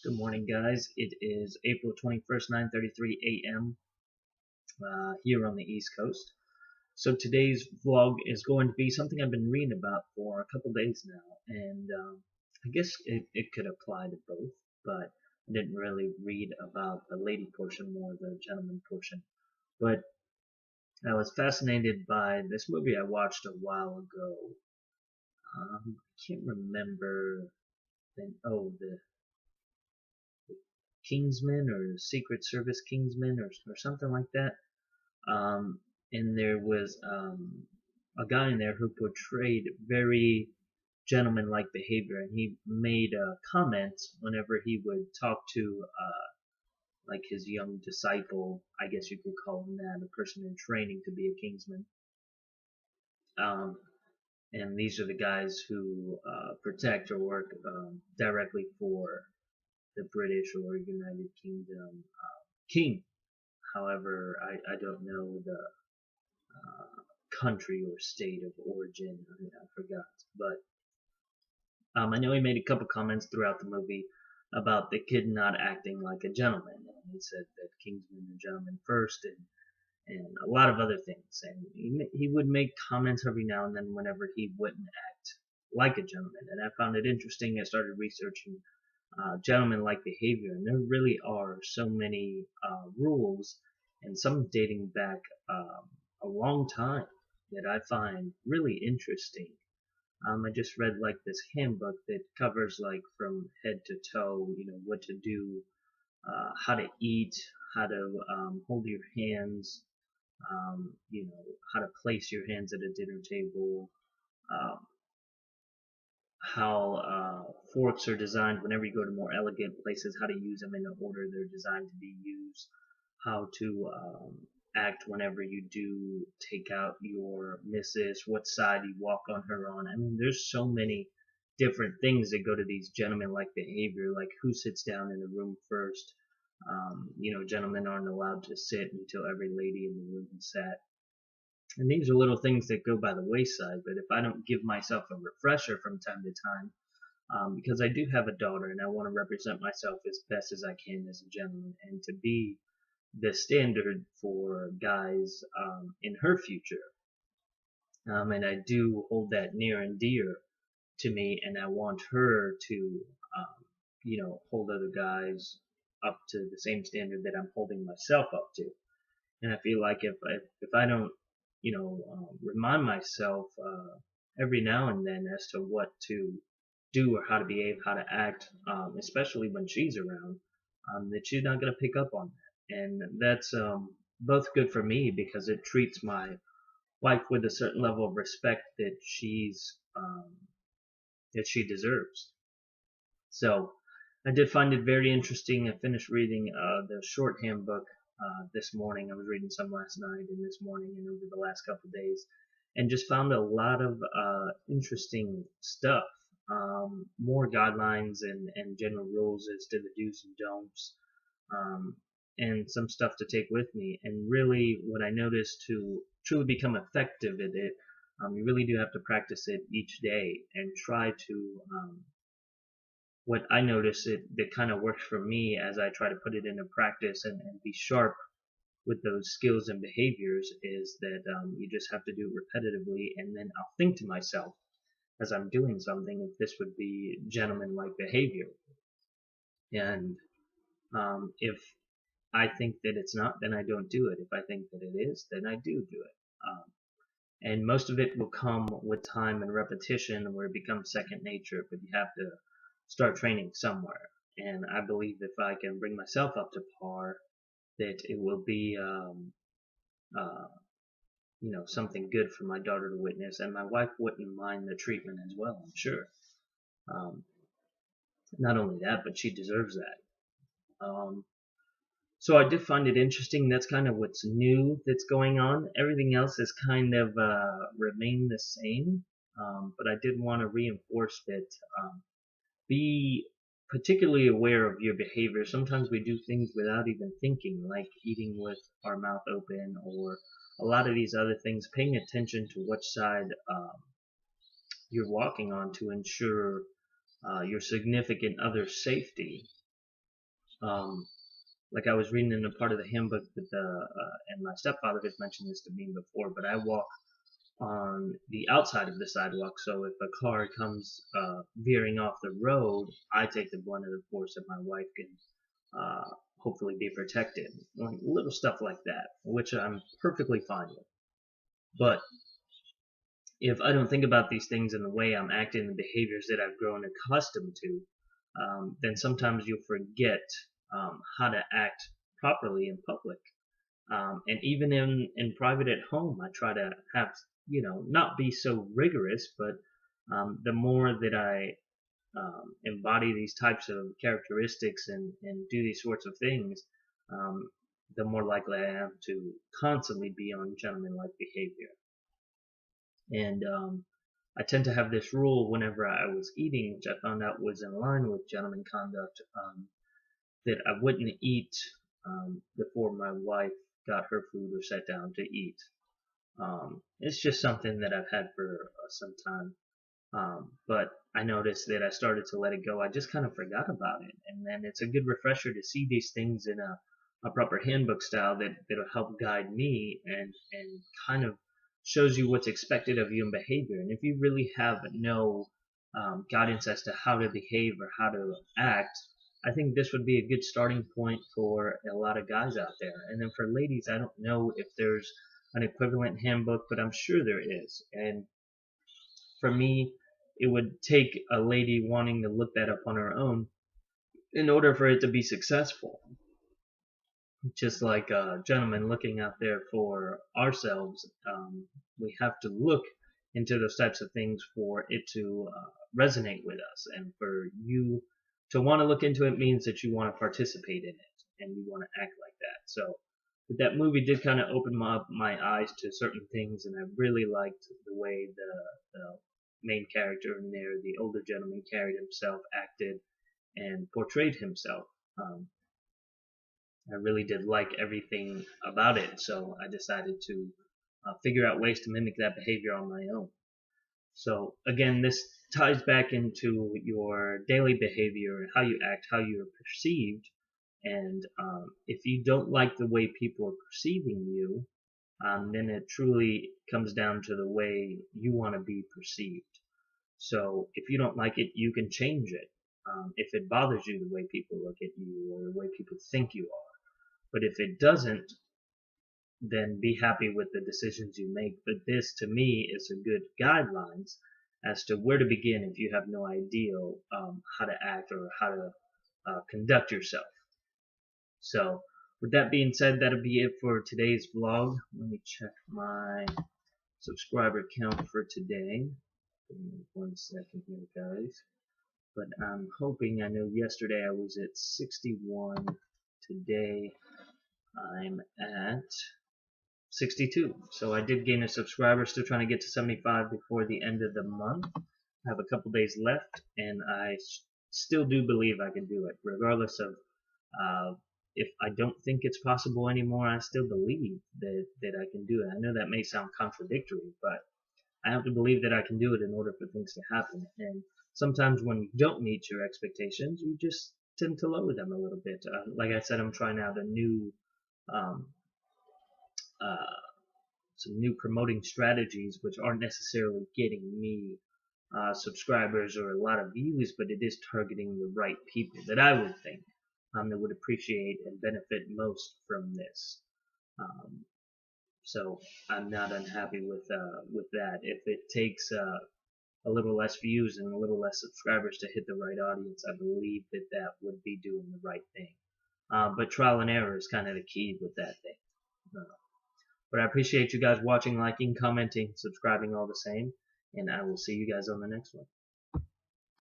Good morning, guys. It is April 21st, 9:33 a.m. Here on the East Coast. So today's vlog is going to be something I've been reading about for a couple days now, and I guess it could apply to both, but I didn't really read about the lady portion, more the gentleman portion. But I was fascinated by this movie I watched a while ago. I can't remember. The Kingsman or Secret Service Kingsman or something like that. Um, and there was a guy in there who portrayed very gentleman-like behavior, and he made comments whenever he would talk to like his young disciple. I guess you could call him that, a person in training to be a Kingsman. Um, and these are the guys who protect or work directly for the British or United Kingdom king. However, I don't know the country or state of origin. I forgot. But I know he made a couple comments throughout the movie about the kid not acting like a gentleman. And he said that Kingsmen are gentlemen first, and a lot of other things. And he would make comments every now and then whenever he wouldn't act like a gentleman. And I found it interesting. I started researching gentleman-like behavior, and there really are so many rules, and some dating back a long time that I find really interesting. I just read like this handbook that covers like from head to toe, what to do, how to eat, how to hold your hands, how to place your hands at a dinner table, um, how forks are designed whenever you go to more elegant places, how to use them in the order they're designed to be used, how to act whenever you do take out your missus, what side you walk on her on. I mean, there's so many different things that go to these gentlemen-like behavior, like who sits down in the room first. Gentlemen aren't allowed to sit until every lady in the room has sat. And these are little things that go by the wayside, but if I don't give myself a refresher from time to time, because I do have a daughter and I want to represent myself as best as I can as a gentleman and to be the standard for guys in her future. And I do hold that near and dear to me, and I want her to, hold other guys up to the same standard that I'm holding myself up to. And I feel like if I don't, remind myself every now and then as to what to do or how to behave, how to act, especially when she's around, that she's not going to pick up on that. And that's both good for me because it treats my wife with a certain level of respect that she deserves. So I did find it very interesting. I finished reading the shorthand book this morning. I was reading some last night and this morning and over the last couple of days, and just found a lot of interesting stuff. More guidelines and general rules as to the do's and don'ts, um, and some stuff to take with me. And really, what I noticed to truly become effective at it, you really do have to practice it each day and try to what I notice that kind of works for me as I try to put it into practice and be sharp with those skills and behaviors is that you just have to do it repetitively, and then I'll think to myself as I'm doing something if this would be gentleman-like behavior. And if I think that it's not, then I don't do it. If I think that it is, then I do it. And most of it will come with time and repetition where it becomes second nature, but you have to start training somewhere. And I believe if I can bring myself up to par, that it will be, uh, something good for my daughter to witness, and my wife wouldn't mind the treatment as well, I'm sure. Um, Not only that, but she deserves that. So I did find it interesting. That's kind of what's new that's going on. Everything else has kind of remained the same, but I did want to reinforce that be particularly aware of your behavior. Sometimes we do things without even thinking, like eating with our mouth open, or a lot of these other things. Paying attention to which side you're walking on to ensure your significant other's safety Like I was reading in a part of the handbook that and my stepfather has mentioned this to me before, but I walk on the outside of the sidewalk, so if a car comes veering off the road, I take the brunt of the force and my wife can hopefully be protected. Little stuff like that, which I'm perfectly fine with. But if I don't think about these things in the way I'm acting, the behaviors that I've grown accustomed to, then sometimes you'll forget how to act properly in public. And even in private at home, I try to have, not be so rigorous, but the more that I embody these types of characteristics and do these sorts of things, the more likely I am to constantly be on gentlemanlike behavior. And I tend to have this rule whenever I was eating, which I found out was in line with gentleman conduct, that I wouldn't eat before my wife got her food or sat down to eat. It's just something that I've had for some time. But I noticed that I started to let it go. I just kind of forgot about it. And then it's a good refresher to see these things in a proper handbook style that'll help guide me and kind of shows you what's expected of you in behavior. And if you really have no guidance as to how to behave or how to act, I think this would be a good starting point for a lot of guys out there. And then for ladies, I don't know if there's an equivalent handbook, but I'm sure there is. And for me, it would take a lady wanting to look that up on her own in order for it to be successful. Just like gentlemen looking out there for ourselves, we have to look into those types of things for it to resonate with us. And for you to want to look into it means that you want to participate in it and you want to act like that. So that movie did kind of open my eyes to certain things, and I really liked the way the main character in there, the older gentleman, carried himself, acted, and portrayed himself. I really did like everything about it, so I decided to figure out ways to mimic that behavior on my own. So again, this ties back into your daily behavior, how you act, how you're perceived, and if you don't like the way people are perceiving you, then it truly comes down to the way you want to be perceived. So if you don't like it, you can change it. If it bothers you the way people look at you or the way people think you are. But if it doesn't, then be happy with the decisions you make. But this, to me, is a good guidelines as to where to begin if you have no idea how to act or how to conduct yourself. So, with that being said, that'll be it for today's vlog. Let me check my subscriber count for today. Give me 1 second here, guys. But I'm hoping, I know yesterday I was at 61. Today I'm at 62. So I did gain a subscriber, still trying to get to 75 before the end of the month. I have a couple days left, and I still do believe I can do it, regardless of if I don't think it's possible anymore. I still believe that I can do it. I know that may sound contradictory, but I have to believe that I can do it in order for things to happen. And sometimes when you don't meet your expectations, you just tend to lower them a little bit. Like I said, I'm trying out some new promoting strategies which aren't necessarily getting me subscribers or a lot of views, but it is targeting the right people that I would think that would appreciate and benefit most from this. So I'm not unhappy with that. If it takes a little less views and a little less subscribers to hit the right audience, I believe that that would be doing the right thing. But trial and error is kind of the key with that thing. But I appreciate you guys watching, liking, commenting, subscribing all the same, and I will see you guys on the next one.